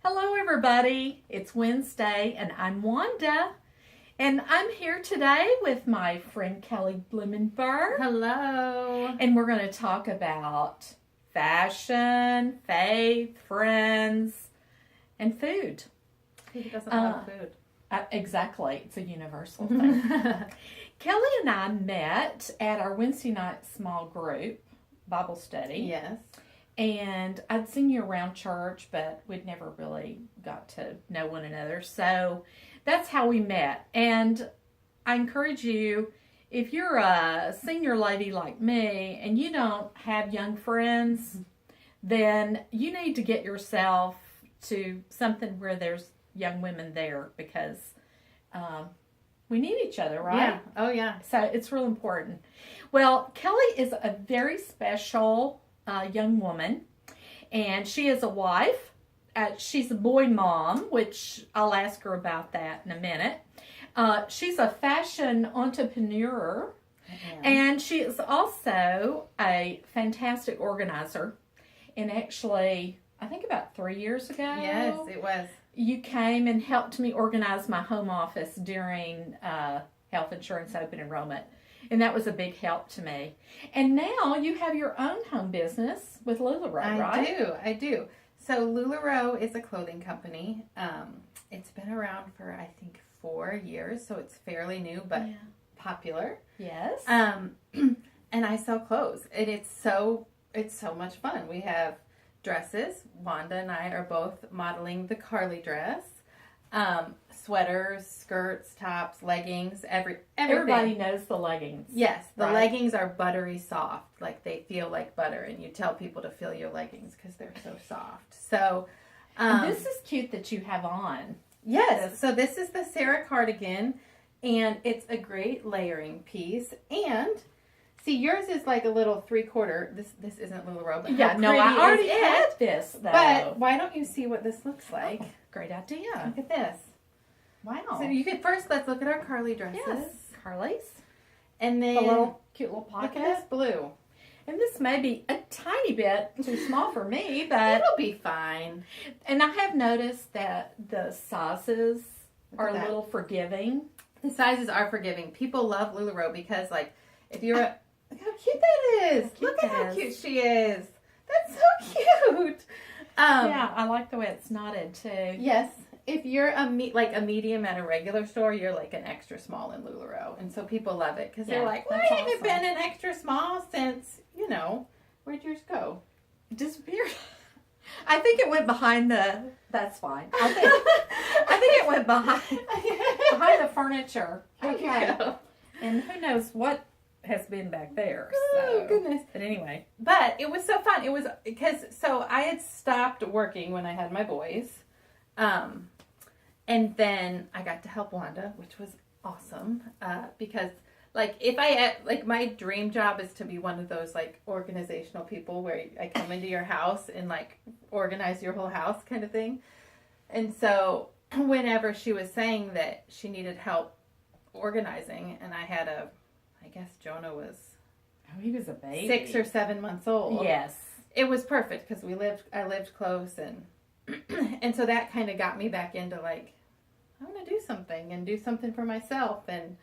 Hello everybody, it's Wednesday and I'm Wanda and I'm here today with my friend Kelly Blumenberg. Hello. And we're going to talk about fashion, faith, friends, and food. Who doesn't love food? Exactly, it's a universal thing. Kelly and I met at our Wednesday night small group Bible study. Yes. And I'd seen you around church, but we'd never really got to know one another. So that's how we met. And I encourage you, if you're a senior lady like me and you don't have young friends, then you need to get yourself to something where there's young women there because we need each other, right? Yeah. Oh, yeah. So it's real important. Well, Kelly is a very special young woman, and she is a wife. She's a boy mom, which I'll ask her about that in a minute. She's a fashion entrepreneur, and she is also a fantastic organizer. And actually, I think about 3 years ago, Yes, it was. you came and helped me organize my home office during health insurance open enrollment. And that was a big help to me. And now you have your own home business with LuLaRoe, right? I do. So LuLaRoe is a clothing company. It's been around for, I think, 4 years. So it's fairly new, but popular. Yes. And I sell clothes. And it's so much fun. We have dresses. Wanda and I are both modeling the Carly dress. Sweaters, skirts, tops, leggings, everything. Everybody knows the leggings. Yes, the right? leggings are buttery soft. Like they feel like butter, and you tell people to feel your leggings because they're so soft. So, this is cute that you have on. Yes, so this is the Sarah cardigan, and it's a great layering piece. And see, yours is like a little 3/4. This isn't LuLaRoe, but Yeah, no, I already had this though. But why don't you see what this looks like? Oh, great idea. Look at this. Wow. So you could let's look at our Carly dresses. Yes, Carly's. And then Cute little look pocket. at this blue. And this may be a tiny bit too small for me, but It'll be fine. and I have noticed that the sizes are a that. little forgiving. The sizes are forgiving. People love LuLaRoe because, like, if you're a... Look how cute that is. Look at how cute she is. That's so cute. Yeah, I like the way it's knotted too. Yes. If you're a medium at a regular store, you're like an extra small in LuLaRoe. And so people love it because they're like, why haven't it been an extra small since, where'd yours go? Disappeared. I think it went behind the. That's fine. I think it went behind the furniture. Okay. And who knows what has been back there. Oh, So. goodness. But anyway. But it was so fun. It was because, so I had stopped working when I had my boys. And then I got to help Wanda, which was awesome. Because my dream job is to be one of those like organizational people where I come into your house and like organize your whole house kind of thing. And so whenever she was saying that she needed help organizing, and I guess Jonah was He was a baby. 6 or 7 months old. Yes. It was perfect because I lived close, and so that kind of got me back into like, I want to do something for myself. And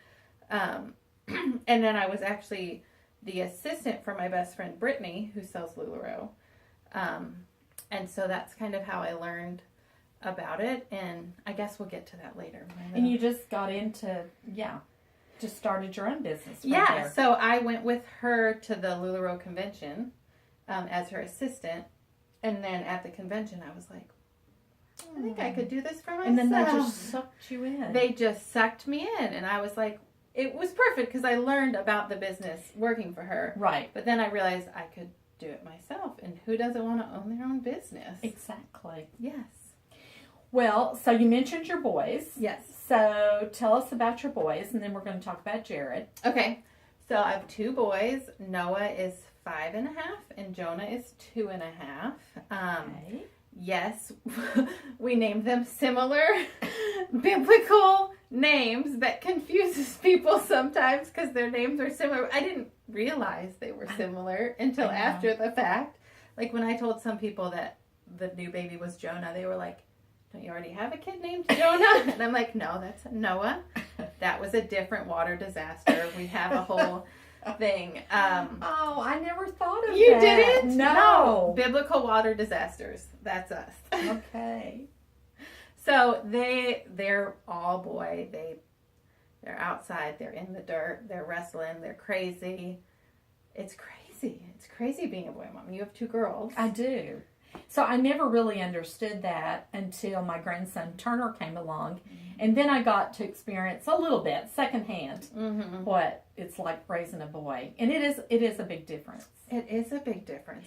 then I was actually the assistant for my best friend Brittany, who sells LuLaRoe. And so that's kind of how I learned about it. And I guess we'll get to that later. And you just got into, just started your own business. There. So I went with her to the LuLaRoe convention as her assistant. And then at the convention, I was like, I think I could do this for myself. And then they just sucked you in. They just sucked me in. And I was like, it was perfect because I learned about the business working for her. Right. But then I realized I could do it myself. And who doesn't want to own their own business? Exactly. Yes. Well, so you mentioned your boys. Yes. So tell us about your boys, and then we're going to talk about Jared. Okay. So I have 2 boys. Noah is 5.5, and Jonah is 2.5. Okay. Yes, we named them similar biblical names that confuses people sometimes because their names are similar. I didn't realize they were similar until after the fact. Like when I told some people that the new baby was Jonah, they were like, don't you already have a kid named Jonah? And I'm like, no, that's Noah. That was a different water disaster. We have a whole thing. Oh, I never thought of you that. didn't? No. Biblical water disasters. That's us. Okay. So they're all boy. They're outside. They're in the dirt. They're wrestling. They're crazy. It's crazy. It's crazy being a boy mom. You have 2 girls. I do. So I never really understood that until my grandson Turner came along. And then I got to experience a little bit secondhand what it's like raising a boy. And it is a big difference. It is a big difference.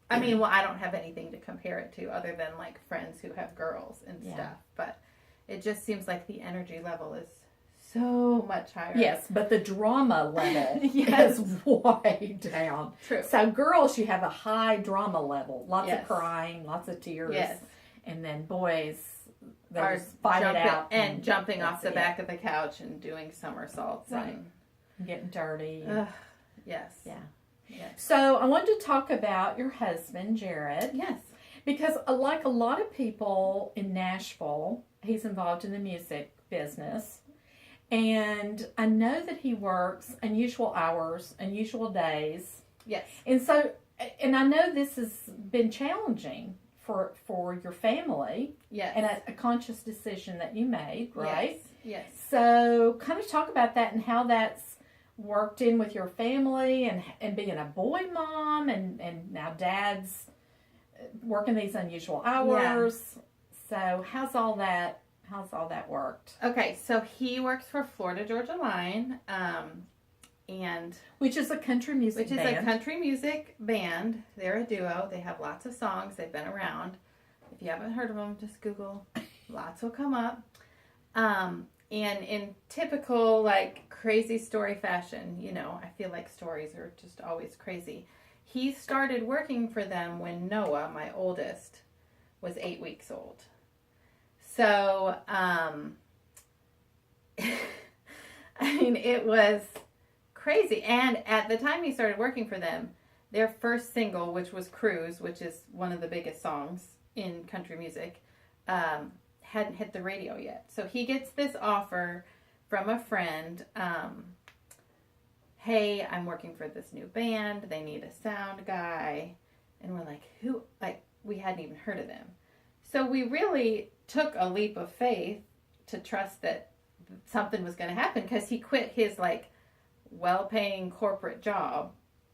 I mean, well, I don't have anything to compare it to other than like friends who have girls and stuff. But it just seems like the energy level is so much higher. Yes, but the drama level Yes. is way down. True. So girls, you have a high drama level. Lots Yes. of crying, lots of tears. Yes. And then boys, they Are just fight it out. and jumping off the that's back of the couch and doing somersaults. Right. Getting dirty. Yes. Yeah. Yes. So I wanted to talk about your husband, Jared. Yes. Because like a lot of people in Nashville, he's involved in the music business. And I know that he works unusual hours, unusual days. Yes. And I know this has been challenging for your family. Yes. And a conscious decision that you made, right? Yes. So kind of talk about that and how that's worked in with your family and being a boy mom and now dad's working these unusual hours. So how's all that worked? Okay, so he works for Florida Georgia Line, and Which is a country music band. a country music band. They're a duo. They have lots of songs. They've been around. If you haven't heard of them, just Google. Lots will come up. And in typical like crazy story fashion, I feel like stories are just always crazy. He started working for them when Noah, my oldest, was 8 weeks old. So, I mean, it was crazy. And at the time he started working for them, their first single, which was Cruise, which is one of the biggest songs in country music, hadn't hit the radio yet. So he gets this offer from a friend, hey, I'm working for this new band. They need a sound guy. And we're like, who? Like, we hadn't even heard of them. So we really took a leap of faith to trust that something was going to happen because he quit his like well-paying corporate job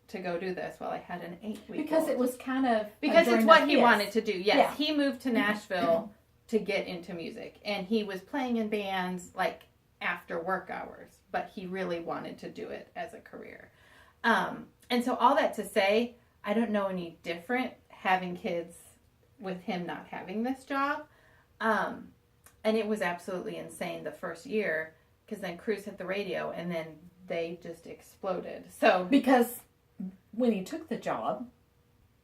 to go do this while I had an 8-week-old. Because it was kind of because it's what he wanted to do. Yes, Yeah. He moved to Nashville to get into music, and he was playing in bands like after work hours, but he really wanted to do it as a career. And so all that to say, I don't know any different having kids with him not having this job. And it was absolutely insane the first year because then Cruise hit the radio and then they just exploded. So because when he took the job,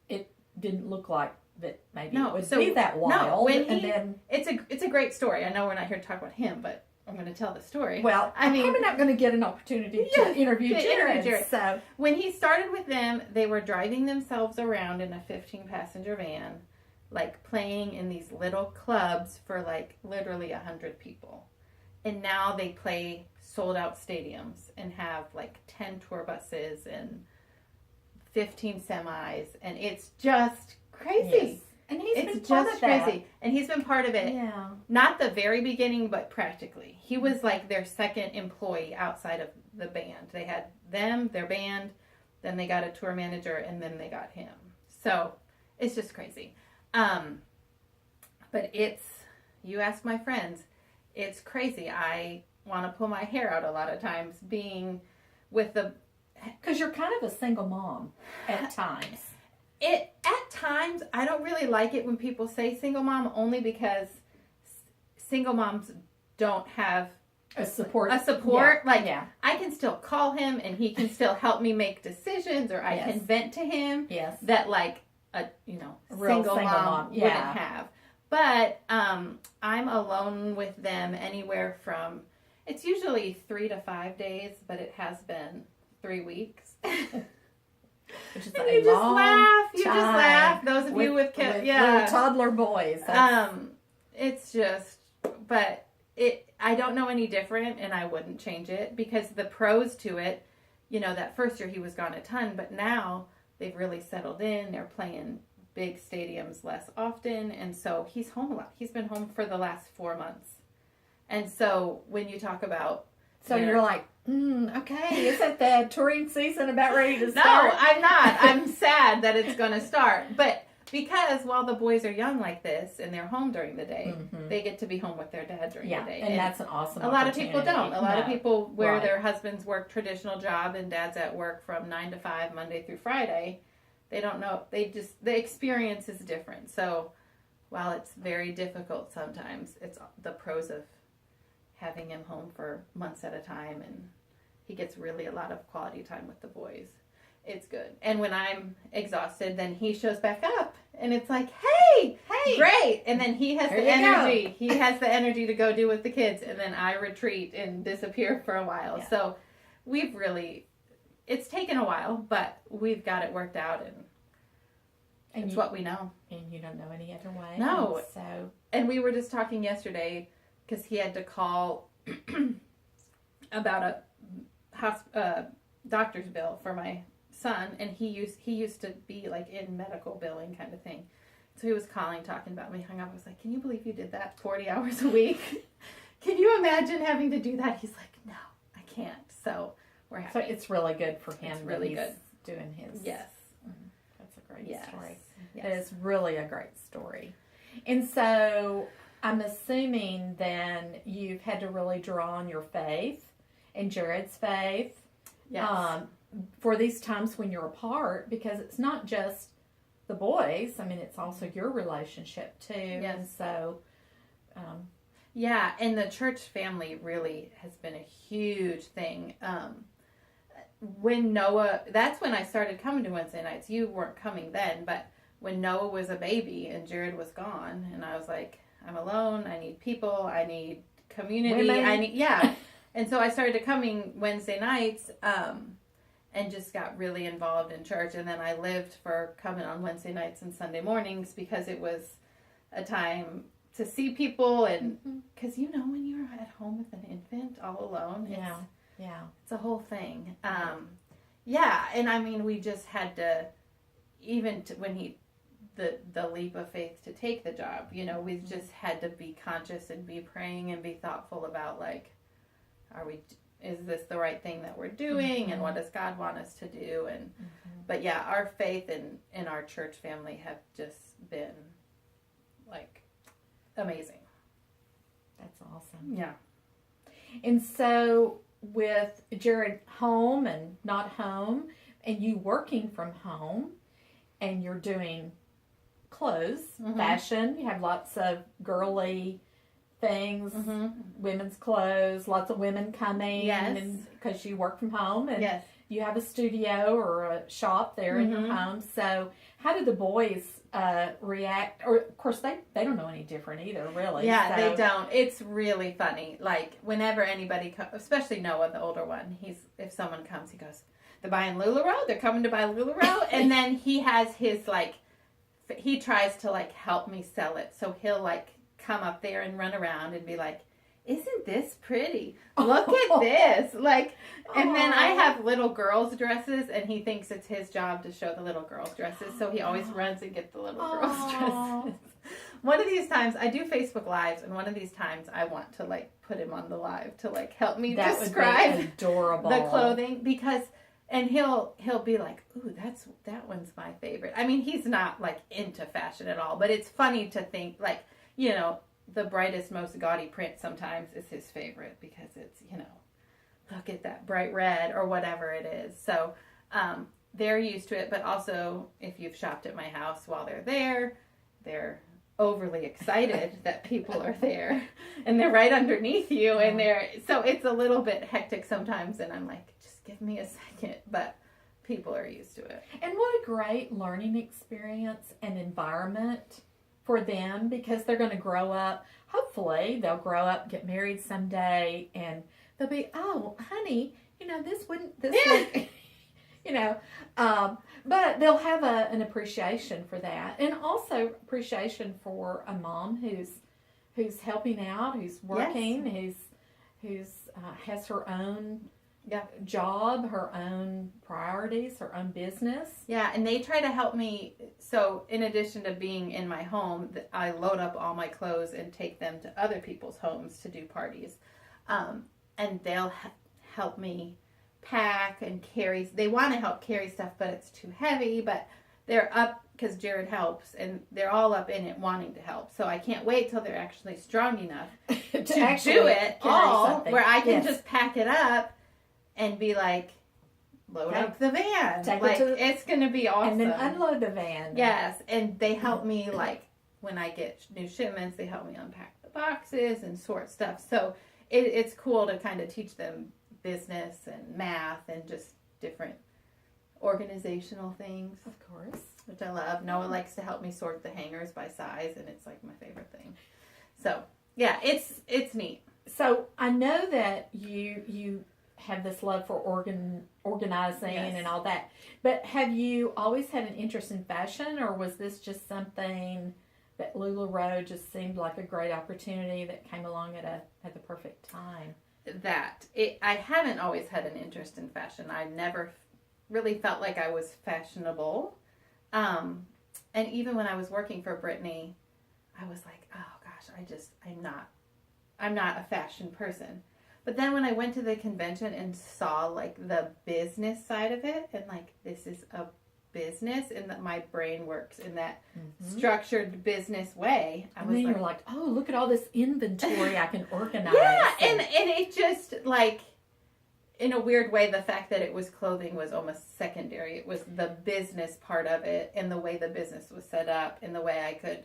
it didn't look like that maybe it would be that wild. It's a great story. I know we're not here to talk about him, but I'm going to tell the story. Well, I'm probably not going to get an opportunity to interview Jared. So when he started with them, they were driving themselves around in a 15-passenger van, like playing in these little clubs for like literally 100 people. And now they play sold out stadiums and have like 10 tour buses and 15 semis. And it's just crazy. Yes. And he's been part of that. Crazy. And he's been part of it. Yeah. Not the very beginning, but practically. He was like their second employee outside of the band. They had them, their band, then they got a tour manager, and then they got him. So it's just crazy. But you ask my friends, it's crazy. I want to pull my hair out a lot of times being with the... Because you're kind of a single mom at times. At times, I don't really like it when people say single mom, only because single moms don't have a support. Yeah. I can still call him and he can still help me make decisions, or I can vent to him. Yes. That like a single mom wouldn't have. But I'm alone with them anywhere from, it's usually 3 to 5 days, but it has been 3 weeks. Which is and you just laugh. You just laugh. Those of you with little toddler boys. it's just, but I don't know any different, and I wouldn't change it, because the pros to it, you know, that first year he was gone a ton, but now they've really settled in. They're playing big stadiums less often, and so he's home a lot. He's been home for the last 4 months. And so when you talk about... So you're like, okay, isn't the touring season about ready to No, start? I'm not. I'm sad that it's going to start. But because while the boys are young like this and they're home during the day, they get to be home with their dad during the day. And that's an awesome A lot of people don't. A lot of people where Right. their husbands work traditional job and dad's at work from 9 to 5, Monday through Friday, they don't know. The experience is different. So while it's very difficult sometimes, it's the pros of having him home for months at a time, and he gets really a lot of quality time with the boys. It's good. And when I'm exhausted, then he shows back up, and it's like, hey, great. And then he has the energy. He has the energy to go do with the kids, and then I retreat and disappear for a while. Yeah. So we've really, it's taken a while, but we've got it worked out, and it's what we know. And you don't know any other way. No. So. And we were just talking yesterday, because he had to call about a doctor's bill for my son, and he used to be like in medical billing kind of thing. So he was calling, talking about me. Hung up. I was like, "Can you believe you did that 40 hours a week? Can you imagine having to do that?" He's like, "No, I can't." So we're happy. So it's really good for him. It's really good doing his. Yes, that's a great story. Yes. That is really a great story. And so I'm assuming then you've had to really draw on your faith and Jared's faith. Yes. For these times when you're apart, because it's not just the boys. I mean, it's also your relationship too. Yes. And so, yeah, and the church family really has been a huge thing. When Noah, that's when I started coming to Wednesday nights. You weren't coming then, but when Noah was a baby and Jared was gone, and I was like, I'm alone. I need people. I need community. Women. And so I started coming Wednesday nights, and just got really involved in church. And then I lived for coming on Wednesday nights and Sunday mornings, because it was a time to see people, and because you know, when you're at home with an infant all alone, it's a whole thing. And I mean, we just had to, even when the leap of faith to take the job, you know, we just had to be conscious and be praying and be thoughtful about, like, is this the right thing that we're doing, and what does God want us to do? And but yeah, our faith and our church family have just been like amazing. That's awesome. Yeah. And so with Jared home and not home, and you working from home, and you're doing clothes, fashion, you have lots of girly things, women's clothes, lots of women coming, because you work from home, and you have a studio or a shop there in your home. So how do the boys react? Or of course they don't know any different either, really. Yeah, they don't. It's really funny. Like, whenever anybody comes, especially Noah, the older one, if someone comes, he goes, "They're buying LuLaRoe. They're coming to buy LuLaRoe." And then he has his, like, he tries to, like, help me sell it. So he'll, like, come up there and run around and be like, "Isn't this pretty? Look at this." Like, and then I have little girls' dresses, and he thinks it's his job to show the little girls' dresses. So he always runs and gets the little girls' dresses. One of these times, I do Facebook Lives, and one of these times I want to, like, put him on the live to, like, help me describe adorable the clothing, because, and he'll be like, "Ooh, that one's my favorite." I mean, he's not, like, into fashion at all, but it's funny to think, like, you know, the brightest, most gaudy print sometimes is his favorite, because it's, you know, look at that bright red or whatever it is. So they're used to it, but also if you've shopped at my house while they're there, they're overly excited that people are there, and they're right underneath you, and so it's a little bit hectic sometimes, and I'm like, just give me a second, but people are used to it. And what a great learning experience and environment for them, because they're going to grow up. Hopefully they'll grow up, get married someday, and they'll be, "Oh, honey, you know, this wouldn't, you know, but they'll have an appreciation for that, and also appreciation for a mom who's helping out, who's working, who's has her own job, her own priorities, her own business. Yeah, and they try to help me. So in addition to being in my home, I load up all my clothes and take them to other people's homes to do parties. And they'll help me pack and carry. They want to help carry stuff, but it's too heavy. But they're up because Jared helps, and they're all up in it wanting to help. So I can't wait till they're actually strong enough to do it all, where I can just pack it up and be like, load up the van. It's going to be awesome. And then unload the van. Yes, and they help me, like, when I get new shipments, they help me unpack the boxes and sort stuff. So it's cool to kind of teach them business and math and just different organizational things. Of course. Which I love. Noah likes to help me sort the hangers by size, and it's like my favorite thing. So, yeah, it's neat. So I know that you have this love for organizing and all that, but have you always had an interest in fashion, or was this just something that LuLaRoe just seemed like a great opportunity that came along at the perfect time? I haven't always had an interest in fashion. I never really felt like I was fashionable. And even when I was working for Brittany, I was like, oh gosh, I'm not a fashion person. But then when I went to the convention and saw like the business side of it, and like, this is a business, and that my brain works in that structured business way. And then you're like, oh, look at all this inventory I can organize. Yeah, and it just like, in a weird way, the fact that it was clothing was almost secondary. It was the business part of it, and the way the business was set up, and the way I could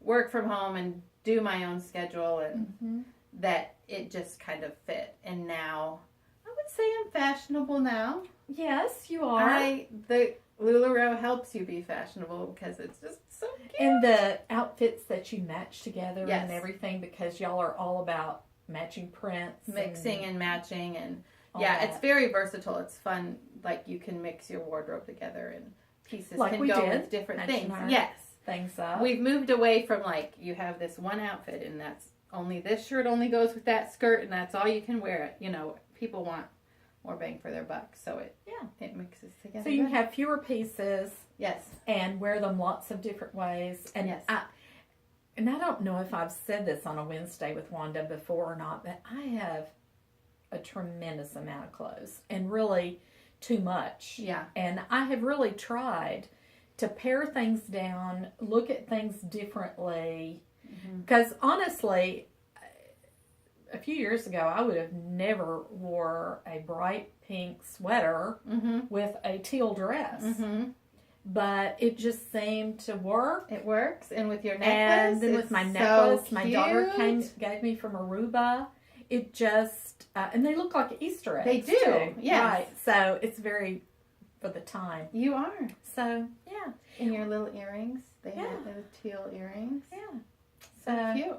work from home and do my own schedule, and that it just kind of fit. And now, I would say I'm fashionable now. Yes, you are. The LuLaRoe helps you be fashionable because it's just so cute. And the outfits that you match together and everything, because y'all are all about matching prints. Mixing and matching, and it's very versatile. It's fun. Like, you can mix your wardrobe together, and pieces can go with different things. Yes. Things up. We've moved away from, like, you have this one outfit, and that's only, this shirt only goes with that skirt, and that's all you can wear it. You know, people want more bang for their buck, so it mixes together. So you can have fewer pieces. Yes. And wear them lots of different ways. And I don't know if I've said this on a Wednesday with Wanda before or not, but I have a tremendous amount of clothes, and really too much. Yeah. And I have really tried to pare things down, look at things differently. Because honestly, a few years ago, I would have never wore a bright pink sweater with a teal dress. But it just seemed to work. It works. And with your necklace. And then with my necklace, my daughter gave me from Aruba. It just, and they look like Easter eggs. They do, yes. Right. So it's very for the time. You are. So, yeah. And your little earrings. They have those teal earrings. Yeah. So cute.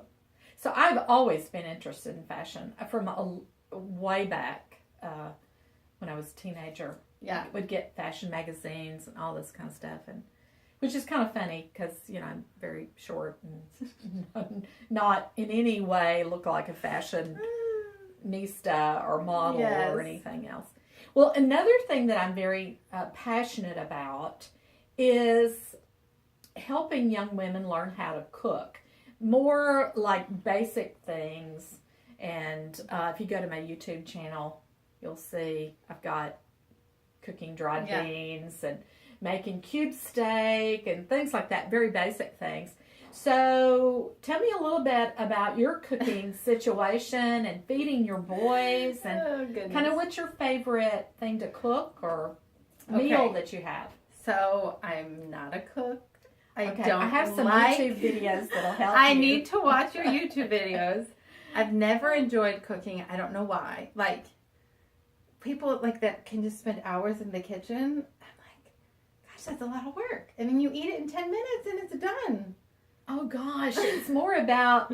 So I've always been interested in fashion from way back when I was a teenager. Yeah. I would get fashion magazines and all this kind of stuff, and which is kind of funny because, you know, I'm very short and not in any way look like a fashionista or model or anything else. Well, another thing that I'm very passionate about is helping young women learn how to cook. More like basic things. And if you go to my YouTube channel, you'll see I've got cooking dried beans and making cube steak and things like that. Very basic things. So tell me a little bit about your cooking situation and feeding your boys, and kind of what's your favorite thing to cook or meal that you have. So I'm not a cook. I have some YouTube videos that'll help I need to watch your YouTube videos. I've never enjoyed cooking. I don't know why. Like, people like that can just spend hours in the kitchen. I'm like, gosh, that's a lot of work. And then you eat it in 10 minutes and it's done. Oh gosh, it's more about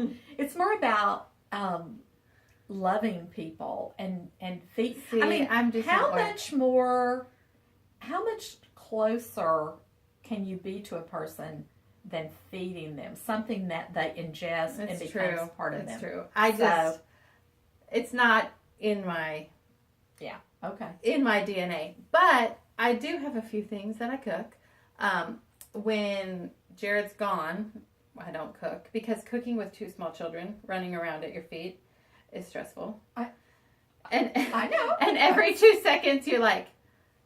loving people and feed. See, I mean, I'm just how much closer can you be to a person than feeding them, something that they ingest and becomes part of them. That's true. It's not in my DNA, but I do have a few things that I cook. When Jared's gone, I don't cook because cooking with 2 small children running around at your feet is stressful. I know. And every 2 seconds you're like,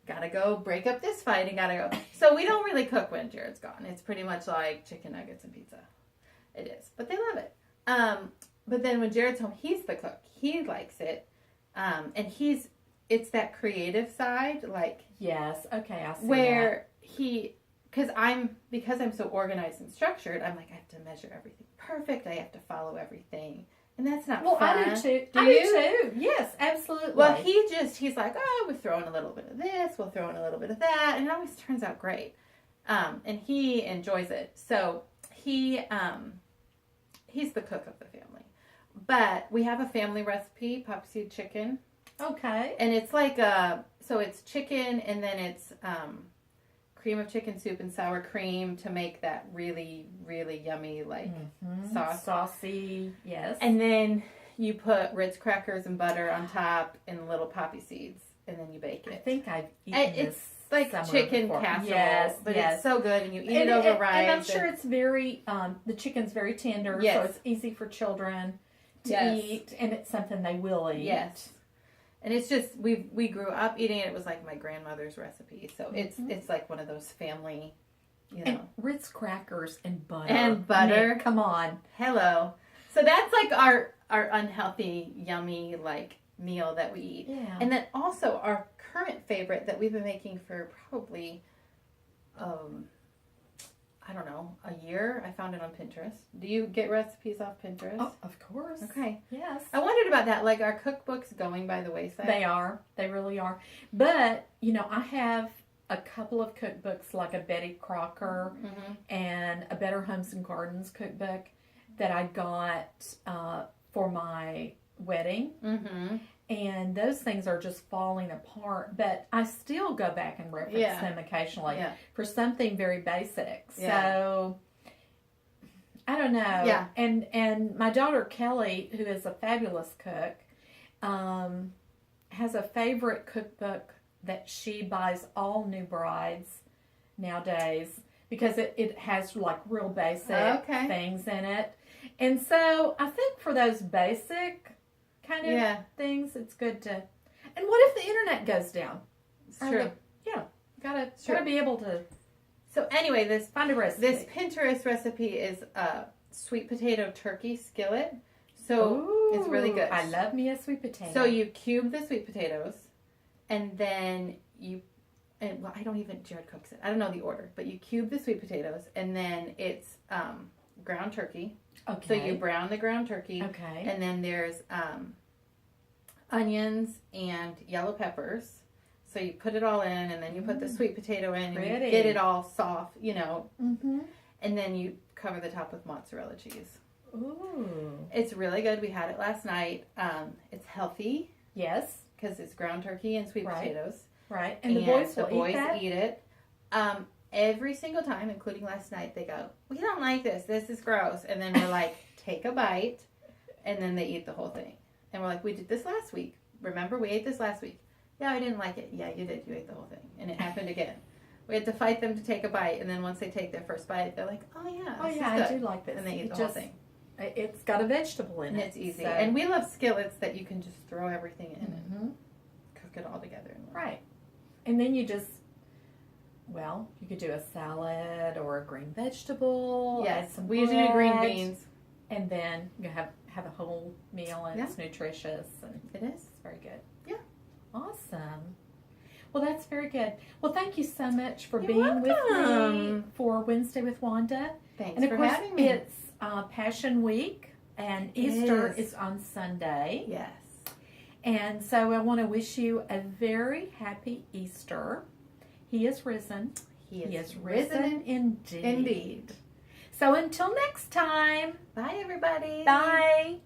gotta go break up this fight and gotta go. So we don't really cook when Jared's gone. It's pretty much like chicken nuggets and pizza. It is, but they love it. But then when Jared's home, he's the cook. He likes it, and it's that creative side, like yes, okay, I see where because I'm so organized and structured. I'm like I have to measure everything perfect. I have to follow everything. And that's not fun. I do too. I do too. Yes, absolutely. Well, he's like, oh, we're throwing a little bit of this, we'll throw in a little bit of that, and it always turns out great. And he enjoys it. So he's the cook of the family. But we have a family recipe, pop seed chicken. Okay. And it's like so it's chicken and then it's cream of chicken soup and sour cream to make that really, really yummy sauce. Saucy, yes. And then you put Ritz crackers and butter on top and little poppy seeds, and then you bake it. I think I've eaten this. It's like chicken casserole, yes, but it's so good, and you eat it over rice. And I'm sure it's very, the chicken's very tender, so it's easy for children to eat, and it's something they will eat. Yes. And it's just we grew up eating it. It was like my grandmother's recipe, so it's like one of those family, And Ritz crackers and butter. And butter. I mean, come on, hello. So that's like our unhealthy, yummy meal that we eat. Yeah. And then also our current favorite that we've been making for probably, I don't know, a year. I found it on Pinterest. Do you get recipes off Pinterest? Oh, of course. Okay. Yes. I wondered about that. Like, are cookbooks going by the wayside? They are. They really are. But, I have a couple of cookbooks, like a Betty Crocker and a Better Homes and Gardens cookbook that I got for my wedding. Mm-hmm. And those things are just falling apart. But I still go back and reference them occasionally for something very basic. So, I don't know. Yeah. And my daughter Kelly, who is a fabulous cook, has a favorite cookbook that she buys all new brides nowadays because it has real basic things in it. And so I think for those basic kind of things, it's good to. And what if the internet goes down? It's true. Gotta be able to. So anyway, find a recipe. This Pinterest recipe is a sweet potato turkey skillet. So it's really good. I love me a sweet potato. So you cube the sweet potatoes, and then Jared cooks it. I don't know the order, but you cube the sweet potatoes, and then it's ground turkey. Okay. So you brown the ground turkey. Okay. And then there's onions and yellow peppers. So you put it all in, and then you put the sweet potato in, and you get it all soft, Mm-hmm. And then you cover the top with mozzarella cheese. Ooh. It's really good. We had it last night. It's healthy. Yes. Because it's ground turkey and sweet potatoes. Right. And the boys eat it. Every single time, including last night, they go, we don't like this. This is gross. And then we're like, take a bite. And then they eat the whole thing. And we're like, we did this last week. Remember, we ate this last week. Yeah, I didn't like it. Yeah, you did. You ate the whole thing. And it happened again. We had to fight them to take a bite. And then once they take their first bite, they're like, oh, yeah. I do like this. And they eat the whole thing. It's got a vegetable in and it. And it's easy. So. And we love skillets that you can just throw everything in and cook it all together. Right. And then you just, you could do a salad or a green vegetable. Yes, add some we usually do green bread, beans. And then you have a whole meal and it's nutritious. And it is. It's very good. Yeah. Awesome. Well, that's very good. Well, thank you so much for You're being welcome. with me for Wednesday with Wanda. Thanks for having me. It's Passion Week and Easter is on Sunday. Yes. And so I want to wish you a very happy Easter. He is risen. He is risen indeed. Indeed. So until next time. Bye, everybody. Bye.